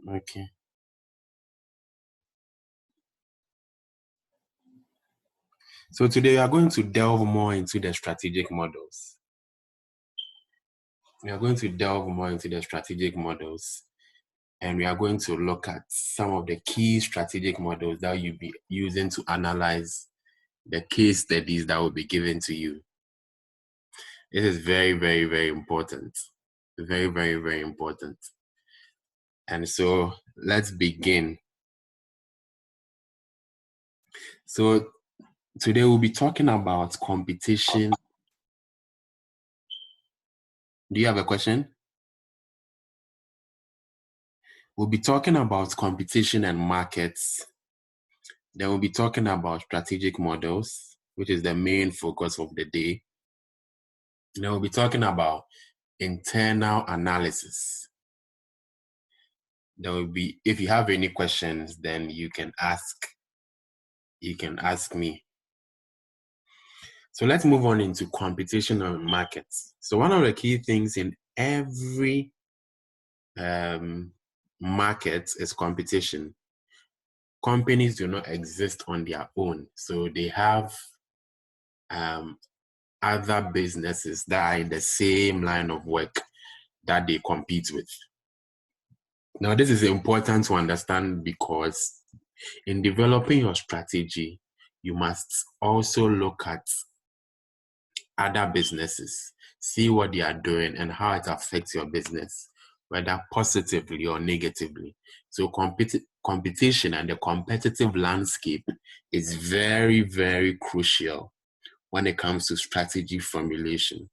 Okay. So today we are going to delve more into the strategic models. We are going to delve more into the strategic models, and we are going to look at some of the key strategic models that you'll be using to analyze the case studies that will be given to you. This is very, very, very important. Very, very, very important. And so let's begin. So today we'll be talking about competition. Do you have a question? We'll be talking about competition and markets. Then we'll be talking about strategic models, which is the main focus of the day. Then we'll be talking about internal analysis. There will be, if you have any questions, then you can ask me. So let's move on into competition and markets. So one of the key things in every market is competition. Companies do not exist on their own. So they have other businesses that are in the same line of work that they compete with. Now, this is important to understand because in developing your strategy, you must also look at other businesses, see what they are doing and how it affects your business, whether positively or negatively. So competition and the competitive landscape is very, very crucial when it comes to strategy formulation.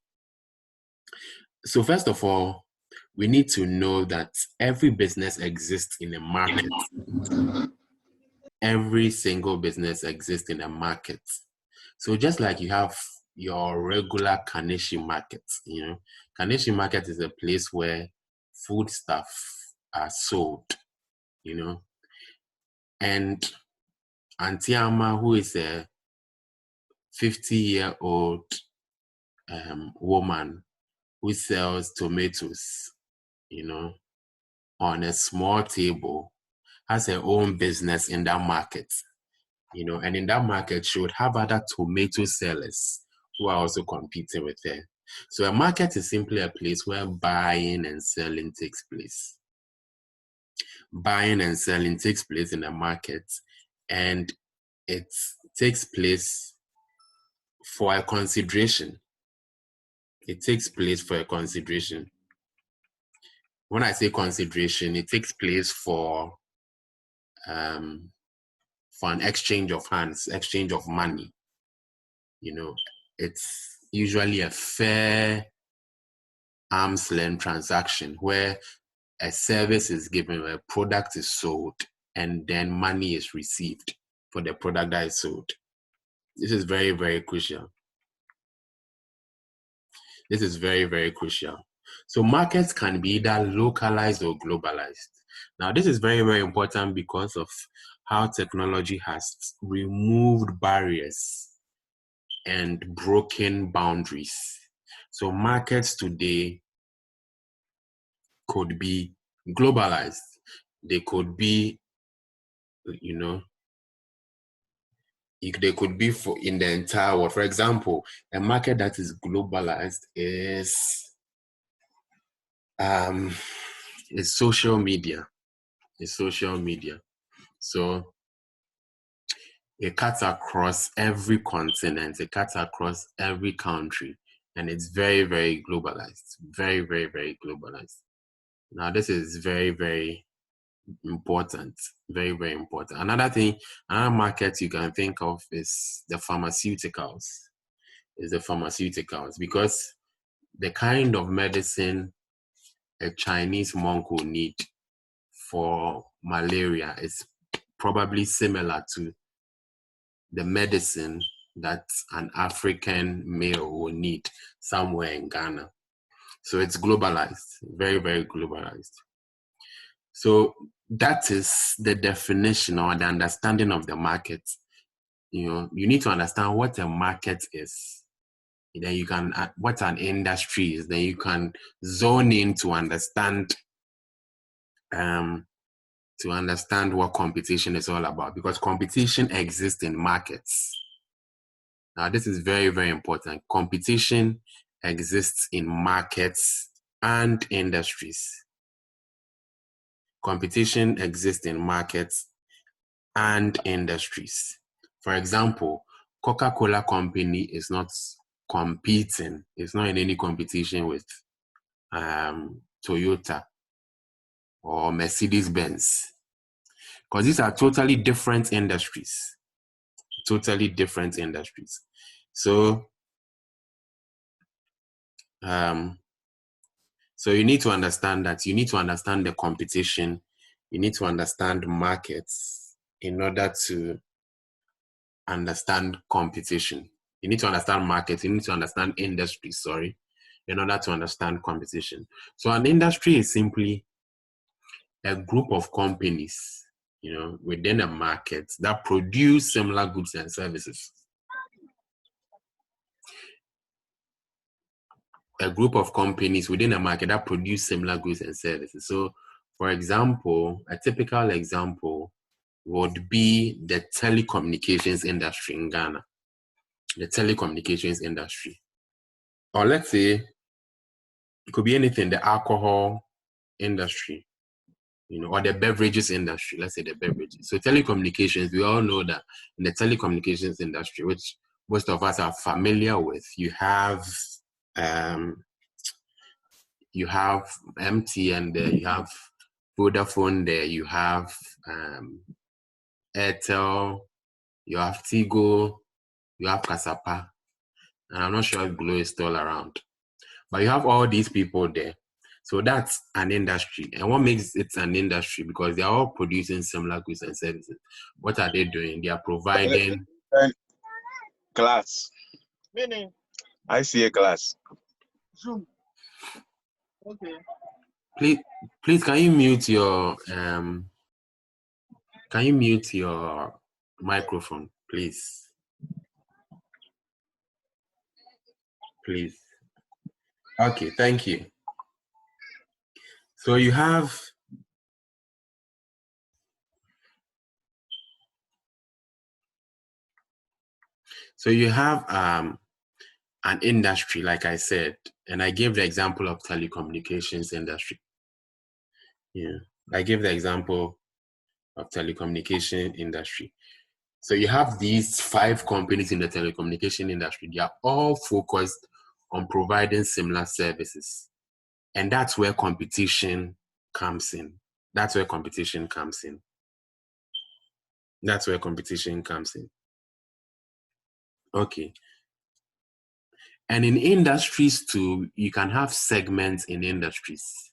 So first of all, we need to know that every business exists in a market. Every single business exists in a market. So just like you have your regular Kaneshi market, Kaneshi market is a place where foodstuff are sold, and Auntie Ama, who is a 50-year-old woman who sells tomatoes, on a small table, has her own business in that market, and in that market, she would have other tomato sellers who are also competing with her. So a market is simply a place where buying and selling takes place. Buying and selling takes place in a market, and it takes place for a consideration. It takes place for a consideration. When I say consideration, it takes place for an exchange of hands, exchange of money. It's usually a fair arm's length transaction where a service is given, a product is sold, and then money is received for the product that is sold. This is very, very crucial. This is very, very crucial. So markets can be either localized or globalized. Now, this is very, very important because of how technology has removed barriers and broken boundaries. So markets today could be globalized. They could be, they could be in the entire world. For example, a market that is globalized is social media. It's social media. So it cuts across every continent, it cuts across every country, and it's very, very globalized. Very, very, very globalized. Now, this is very, very important. Very, very important. Another market you can think of is the pharmaceuticals. Because the kind of medicine a Chinese monk will need for malaria is probably similar to the medicine that an African male will need somewhere in Ghana. So it's globalized, very, very globalized. So that is the definition or the understanding of the market. You need to understand what a market is. Then you can, what an industry is. Then you can zone in to understand to understand what competition is all about, because competition exists in markets. Now, this is very, very important. Competition exists in markets and industries. Competition exists in markets and industries. For example, Coca-Cola company is not competing. It's not in any competition with Toyota or Mercedes-Benz, because these are totally different industries. Totally different industries. So, so you need to understand that. You need to understand the competition. You need to understand markets in order to understand competition. You need to understand markets. You need to understand industry, in order to understand competition. So an industry is simply a group of companies, within a market that produce similar goods and services. A group of companies within a market that produce similar goods and services. So, for example, a typical example would be the telecommunications industry in Ghana. The telecommunications industry. Or let's say, it could be anything, the alcohol industry, or the beverages industry. Let's say the beverages. So telecommunications, we all know that in the telecommunications industry, which most of us are familiar with, you have MTN there, you have Vodafone there, you have Airtel, you have Tigo, you have Kasapa, and I'm not sure if Glo is still around. But you have all these people there. So that's an industry. And what makes it an industry? Because they're all producing similar goods and services. What are they doing? They are providing... Class. Meaning? ICA class. Zoom. Okay. Please, can you mute your microphone, please? Please. Okay, thank you. So you have an industry, like I said, and I gave the example of telecommunications industry. Yeah, I gave the example of telecommunication industry. So you have these 5 companies in the telecommunication industry. They are all focused on providing similar services. And that's where competition comes in. That's where competition comes in. That's where competition comes in. Okay. And in industries too, you can have segments in industries.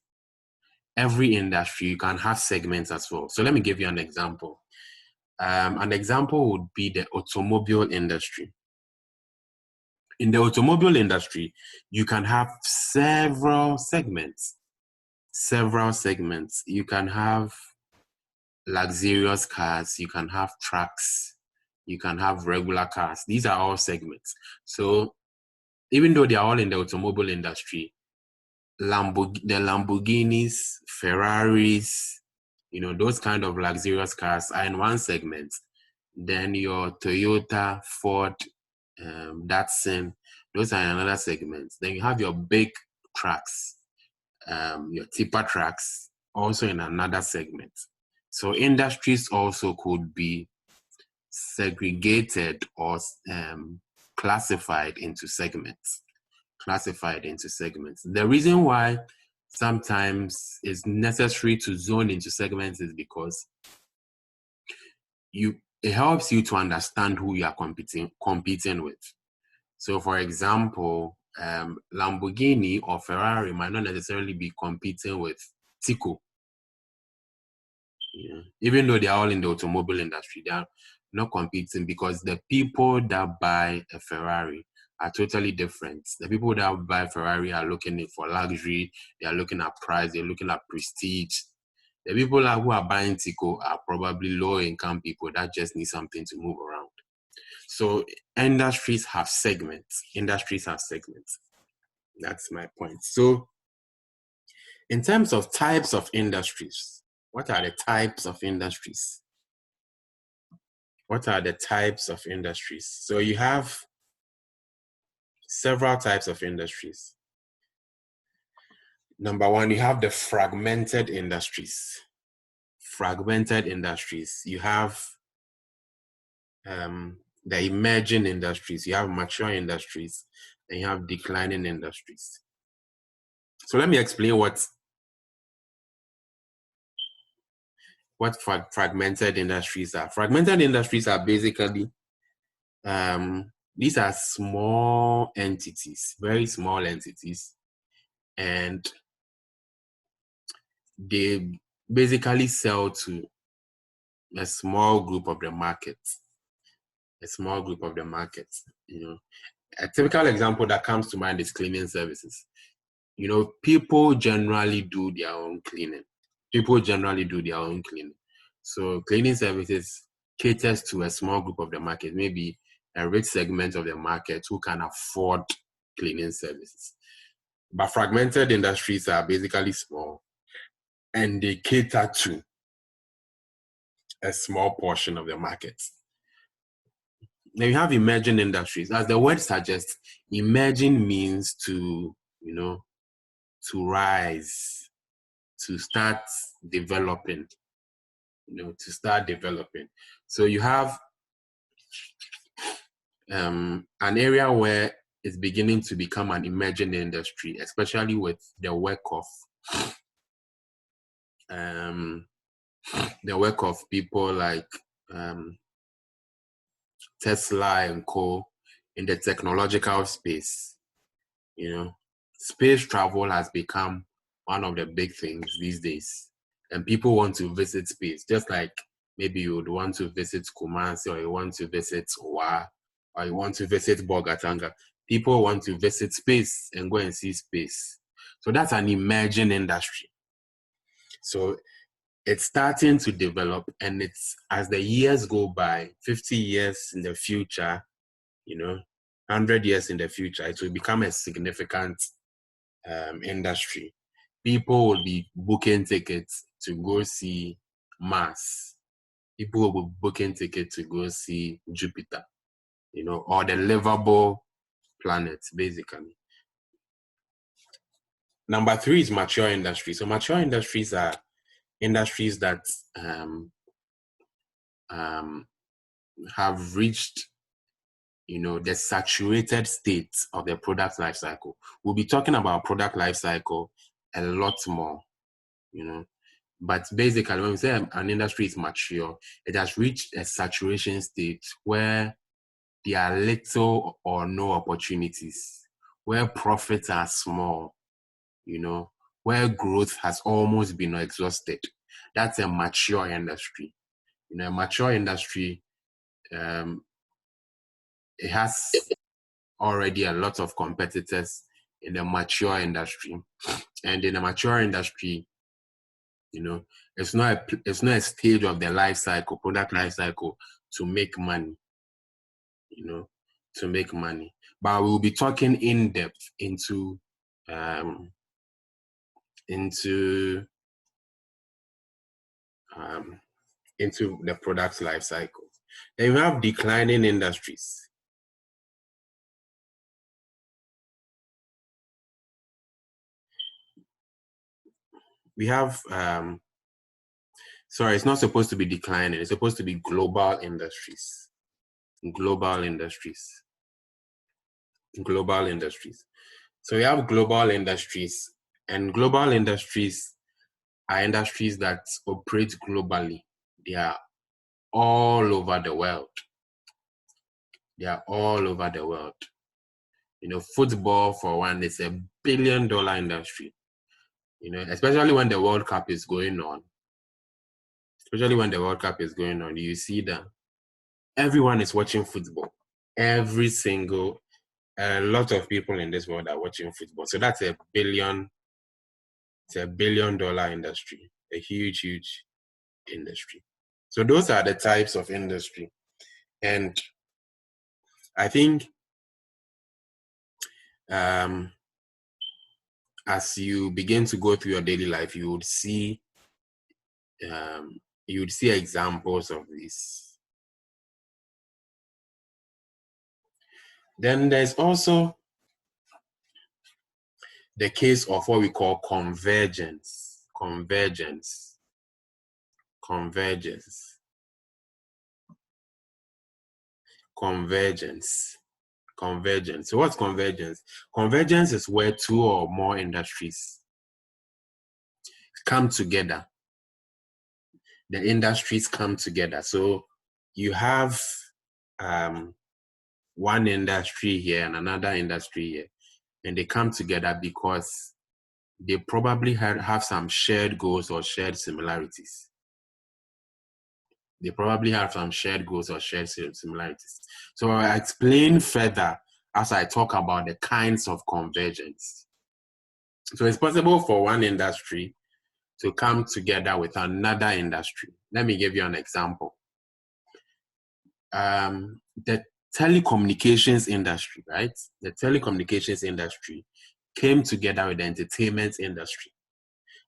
Every industry, you can have segments as well. So let me give you an example. An example would be the automobile industry. In the automobile industry, you can have several segments. You can have luxurious cars, you can have trucks, you can have regular cars. These are all segments. So even though they are all in the automobile industry, the Lamborghinis, Ferraris, those kind of luxurious cars are in one segment. Then your Toyota, Ford, Datsun, those are in another segment. Then you have your big trucks, your tipper trucks, also in another segment. So industries also could be segregated or classified into segments. The reason why sometimes it's necessary to zone into segments is because it helps you to understand who you are competing with. So, for example, Lamborghini or Ferrari might not necessarily be competing with Tico. Yeah. Even though they are all in the automobile industry, they are not competing because the people that buy a Ferrari are totally different. The people that buy Ferrari are looking for luxury, they are looking at price, they're looking at prestige. The people who are buying Tico are probably low-income people that just need something to move around. So industries have segments. That's my point. So in terms of types of industries, What are the types of industries? What are the types of industries? So you have several types of industries. Number one, you have the fragmented industries. Fragmented industries. You have the emerging industries. You have mature industries, and you have declining industries. So let me explain what fragmented industries are. Fragmented industries are basically these are small entities, very small entities, and they basically sell to a small group of the market. A small group of the market. You know, a typical example that comes to mind is cleaning services. You know, people generally do their own cleaning. So cleaning services caters to a small group of the market, maybe a rich segment of the market who can afford cleaning services. But fragmented industries are basically small, and they cater to a small portion of the market. Then you have emerging industries. As the word suggests, emerging means to, you know, to rise, to start developing, So you have an area where it's beginning to become an emerging industry, especially with the work of people like Tesla and co. in the technological space. You know, space travel has become one of the big things these days, and people want to visit space, just like maybe you would want to visit Kumasi, or you want to visit Wa, or you want to visit Bogatanga. People want to visit space and go and see space. So that's an emerging industry. So it's starting to develop, and it's, as the years go by, 50 years in the future, 100 years in the future, it will become a significant industry. People will be booking tickets to go see Mars. People will be booking tickets to go see Jupiter, or the livable planets, basically. Number 3 is mature industries. So mature industries are industries that have reached, the saturated state of the product life cycle. We'll be talking about product life cycle a lot more, But basically, when we say an industry is mature, it has reached a saturation state where there are little or no opportunities, where profits are small, where growth has almost been exhausted. That's a mature industry. A mature industry, it has already a lot of competitors in the mature industry. And in a mature industry, it's not a stage of the life cycle, product life cycle, to make money, But we'll be talking in depth into the product life cycle. Then we have declining industries. We have sorry, it's not supposed to be declining. It's supposed to be global industries. Global industries. So we have global industries, and global industries are industries that operate globally. They are all over the world. Football, for one, is $1 billion industry. Especially when the World Cup is going on. You see that everyone is watching football. A lot of people in this world are watching football. So that's $1 billion. It's $1 billion industry, a huge, huge industry. So those are the types of industry. And I think as you begin to go through your daily life, you would see you would see examples of this. Then there's also the case of what we call convergence. Convergence. Convergence. Convergence. Convergence. So what's convergence? Convergence is where two or more industries come together. The industries come together. So you have one industry here and another industry here, and they come together because they probably have some shared goals or shared similarities. They probably have some shared goals or shared similarities. So I'll explain further as I talk about the kinds of convergence. So it's possible for one industry to come together with another industry. Let me give you an example. The telecommunications industry, right? The telecommunications industry came together with the entertainment industry.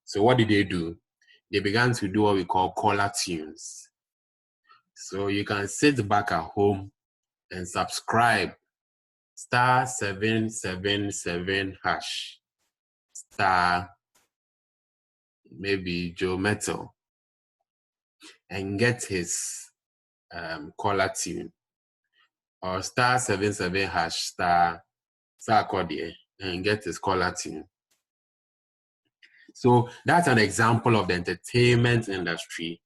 So what did they do? They began to do what we call caller tunes. So you can sit back at home and subscribe *777# star maybe Joe Metal and get his caller tune, or *77# star accordion and get his caller tune. So that's an example of the entertainment industry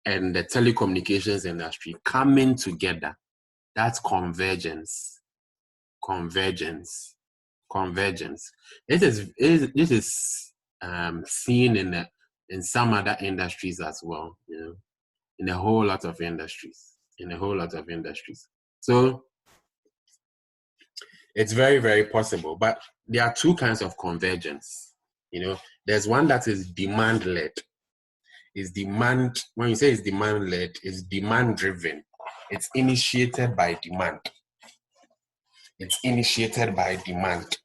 and the telecommunications industry coming together. That's convergence. Convergence. Convergence. This is seen in some other industries as well, you know, in a whole lot of industries. So it's very, very possible. But there are two kinds of convergence. You know, there's one that is demand-led. Is demand, when you say it's demand-led, it's demand-driven. It's initiated by demand. It's initiated by demand.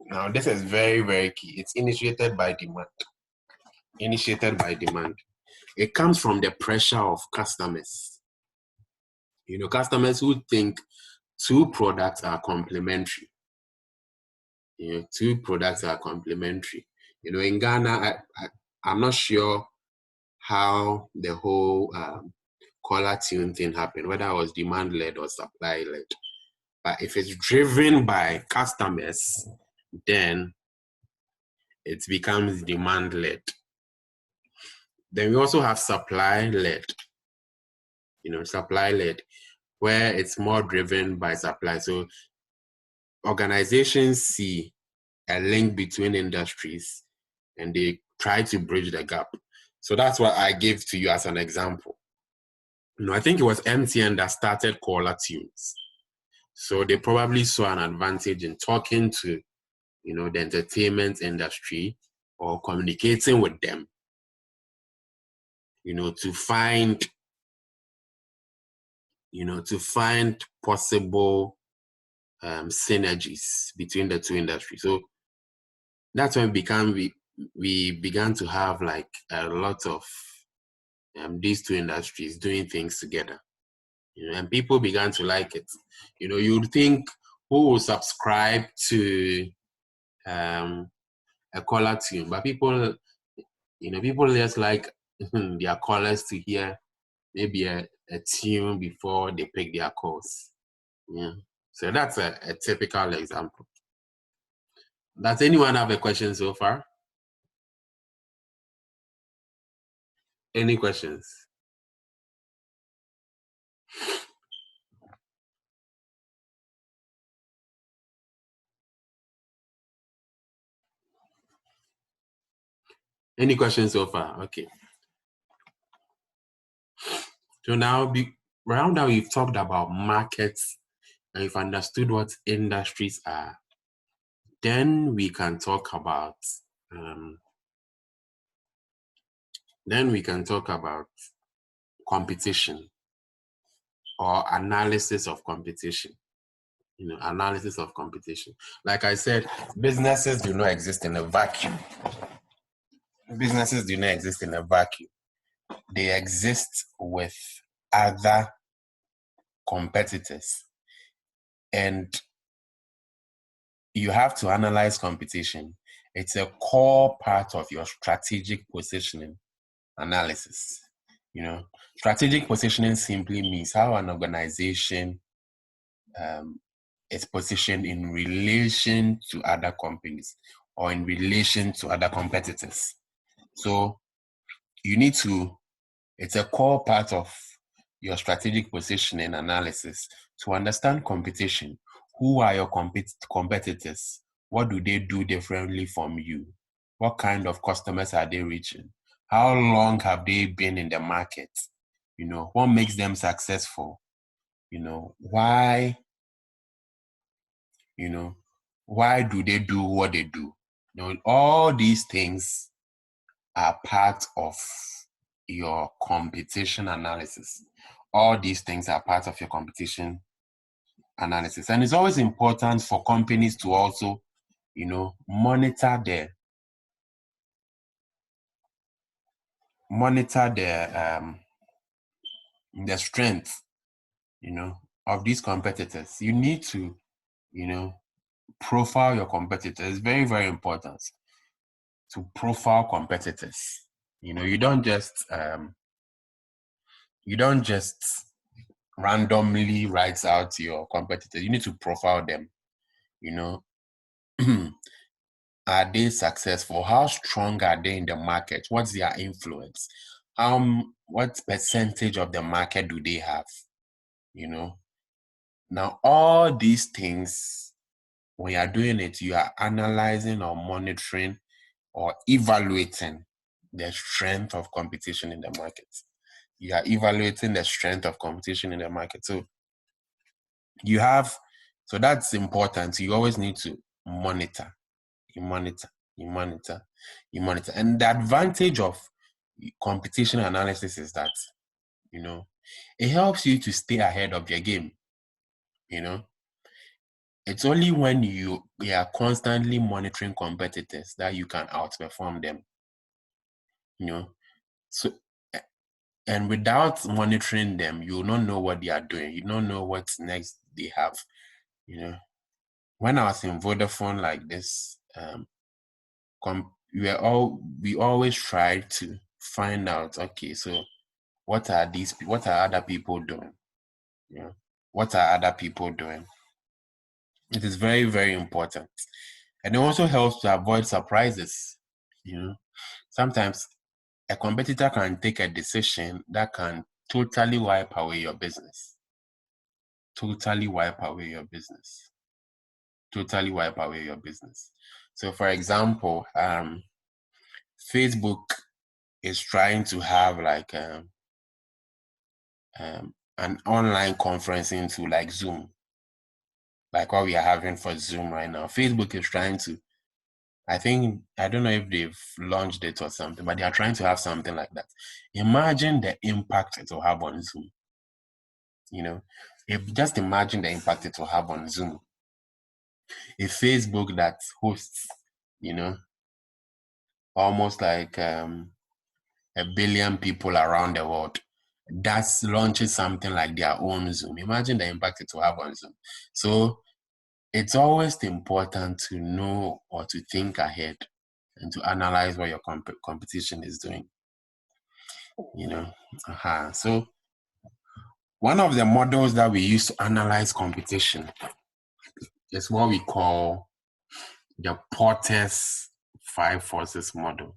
Now, this is very, very key. It's initiated by demand. Initiated by demand. It comes from the pressure of customers. You know, customers who think two products are complementary. You know, two products are complementary. You know, in Ghana, I'm not sure how the whole caller tune thing happened, whether it was demand-led or supply-led. But if it's driven by customers, then it becomes demand-led. Then we also have supply-led. You know, supply-led, where it's more driven by supply. So organizations see a link between industries and they try to bridge the gap. So that's what I gave to you as an example. You know, I think it was MTN that started caller tunes. So they probably saw an advantage in talking to, you know, the entertainment industry or communicating with them, you know, to find possible synergies between the two industries. So that's when we began to have like a lot of these two industries doing things together, you know, and people began to like it. You know, you'd think, who will subscribe to a caller tune? But people just like their callers to hear maybe a tune before they pick their calls. Yeah. So that's a typical example. Does anyone have a question so far? Any questions? Any questions so far? Okay. So now, we've talked about markets and you've understood what industries are. Then we can talk about competition or analysis of competition. You know, analysis of competition. Like I said, businesses do not exist in a vacuum. Businesses do not exist in a vacuum. They exist with other competitors. And you have to analyze competition. It's a core part of your strategic positioning analysis. Strategic positioning simply means how an organization is positioned in relation to other companies or in relation to other competitors. So it's a core part of your strategic positioning analysis to understand competition. Who are your competitors? What do they do differently from you? What kind of customers are they reaching? How long have they been in the market? What makes them successful? Why do they do what they do? All these things are part of your competition analysis. All these things are part of your competition analysis. And it's always important for companies to also, monitor their the strength, of these competitors. You need to, profile your competitors. It's very, very important to profile competitors. You don't just randomly write out your competitors. You need to profile them. Are they successful? How strong are they in the market? What's their influence? What percentage of the market do they have? Now all these things, when you are doing it, you are analyzing or monitoring or evaluating the strength of competition in the market. You are evaluating the strength of competition in the market. So that's important. You always need to monitor. You monitor. And the advantage of competition analysis is that, it helps you to stay ahead of your game. It's only when you are constantly monitoring competitors that you can outperform them. So, and without monitoring them, you will not know what they are doing. You don't know what's next they have. When I was in Vodafone like this, we always try to find out, okay, so what are other people doing? What are other people doing? It is very, very important. And it also helps to avoid surprises. Sometimes a competitor can take a decision that can totally wipe away your business. Totally wipe away your business. So for example, Facebook is trying to have like an online conferencing tool like Zoom, like what we are having for Zoom right now. Facebook is trying to, I don't know if they've launched it or something, but they are trying to have something like that. Imagine the impact it will have on Zoom. Just imagine the impact it will have on Zoom. A Facebook that hosts, almost like 1 billion people around the world, that's launches something like their own Zoom. Imagine the impact it will have on Zoom. So it's always important to know or to think ahead and to analyze what your competition is doing. So one of the models that we use to analyze competition is what we call the Porter's 5 forces model.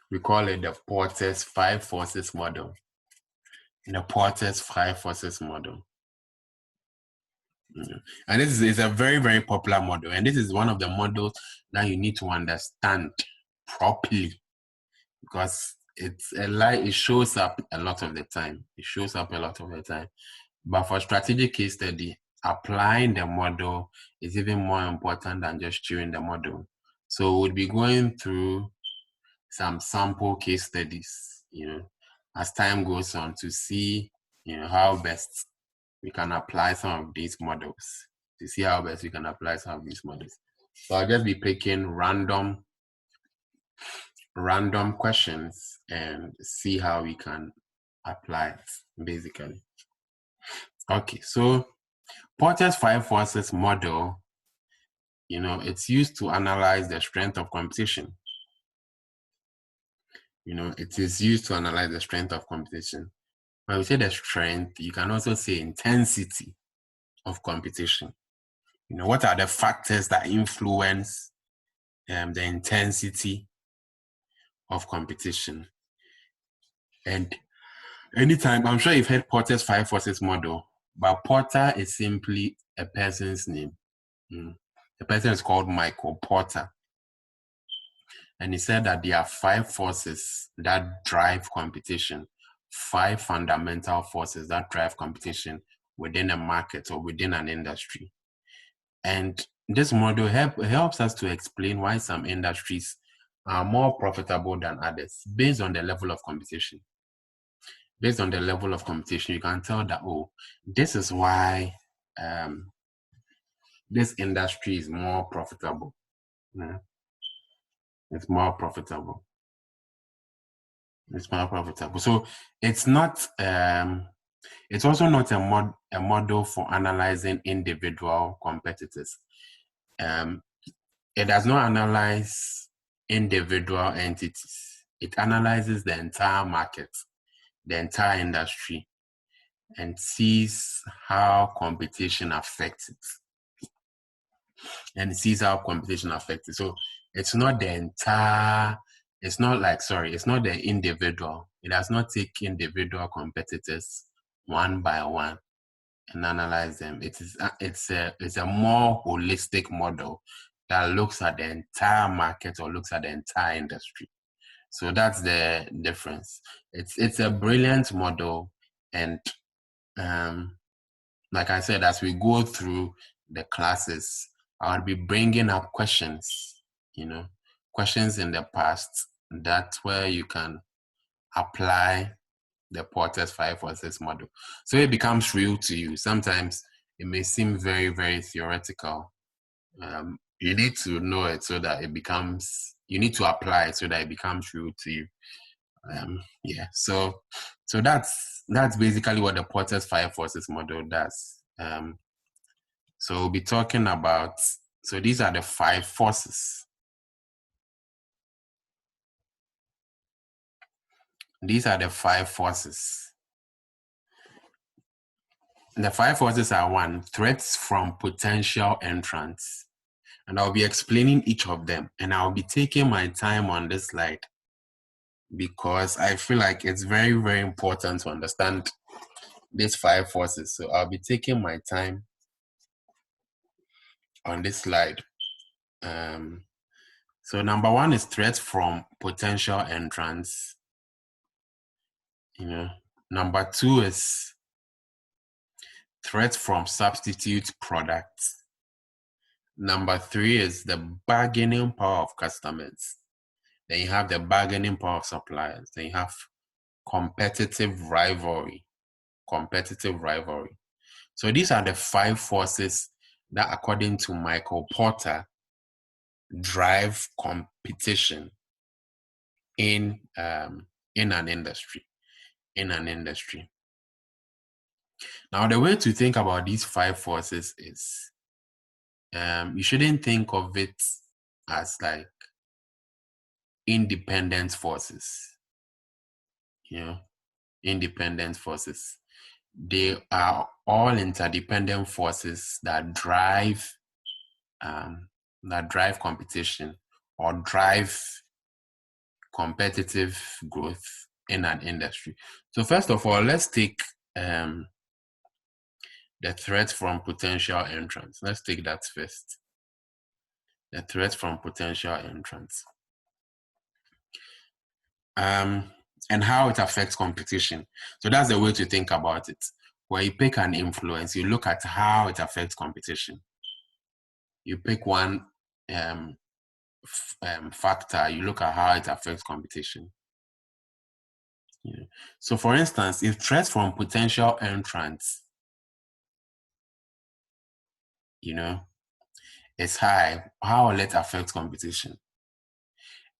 We call it the Porter's 5 forces model. The Porter's 5 forces model. And this is a very, very popular model. And this is one of the models that you need to understand properly, because it shows up a lot of the time. But for strategic case study, applying the model is even more important than just chewing the model. So we'll be going through some sample case studies, as time goes on, to see, how best we can apply some of these models. So I'll just be picking random random questions and see how we can apply it, basically. Okay, so Porter's 5 forces model, it's used to analyze the strength of competition. It is used to analyze the strength of competition. When we say the strength, you can also say intensity of competition. What are the factors that influence the intensity of competition? And anytime, I'm sure you've heard Porter's 5 forces model, but Porter is simply a person's name. The person is called Michael Porter. And he said that there are 5 forces that drive competition, 5 fundamental forces that drive competition within a market or within an industry. And this model helps us to explain why some industries are more profitable than others based on the level of competition. Based on the level of competition, you can tell that, this is why this industry is more profitable. It's more profitable. It's more profitable. So it's not. It's also not a model for analyzing individual competitors. It does not analyze individual entities. It analyzes the entire market, the entire industry, and sees how competition affects it. So it's not the entire, it's not the individual. It does not take individual competitors one by one and analyze them. It's a more holistic model that looks at the entire market or looks at the entire industry. So that's the difference. It's a brilliant model, and like I said, as we go through the classes, I'll be bringing up questions, questions in the past. That's where you can apply the Porter's 5 forces model. So it becomes real to you. Sometimes it may seem very, very theoretical. You need to know it so that you need to apply it so that it becomes real to you. So that's basically what the Porter's 5 forces model does. So we'll be talking about, so these are the 5 forces. These are the 5 forces. The 5 forces are: 1, threats from potential entrants. And I'll be explaining each of them. And I'll be taking my time on this slide because I feel like it's very, very important to understand these 5 forces. So I'll be taking my time on this slide. So number 1 is threats from potential entrants. Number 2 is threats from substitute products. Number 3 is the bargaining power of customers. Then you have the bargaining power of suppliers. Then you have competitive rivalry. So these are the 5 forces that, according to Michael Porter, drive competition in an industry. Now, the way to think about these 5 forces is you shouldn't think of it as like independent forces. Independent forces. They are all interdependent forces that drive competition or drive competitive growth in an industry. So first of all, let's take the threat from potential entrants. Let's take that first. The threat from potential entrants. And how it affects competition. So that's the way to think about it. Where you pick an influence, you look at how it affects competition. You pick one factor, you look at how it affects competition. So for instance, if threats from potential entrants, is high, how will it affect competition?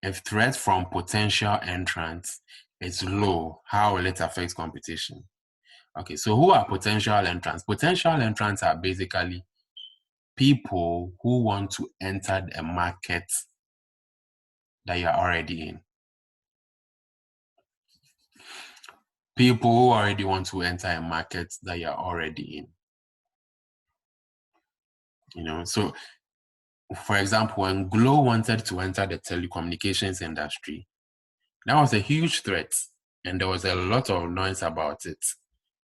If threat from potential entrants is low, how will it affect competition? Okay, so who are potential entrants? Potential entrants are basically people who want to enter a market that you're already in. People who already want to enter a market that you're already in. You know, so for example, when Glo wanted to enter the telecommunications industry, that was a huge threat, and there was a lot of noise about it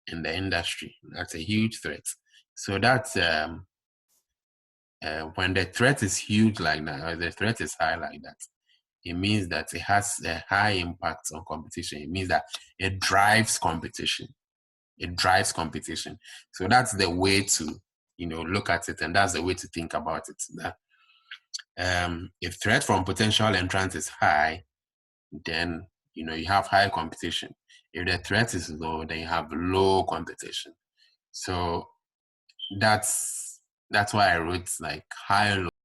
in the industry. That's a huge threat. So that's when the threat is huge like that, or the threat is high like that, it means that it has a high impact on competition. It means that it drives competition. It drives competition. So that's the way to, look at it, and that's the way to think about it. That if threat from potential entrants is high, then you have high competition. If the threat is low, then you have low competition. So that's why I wrote like high, low.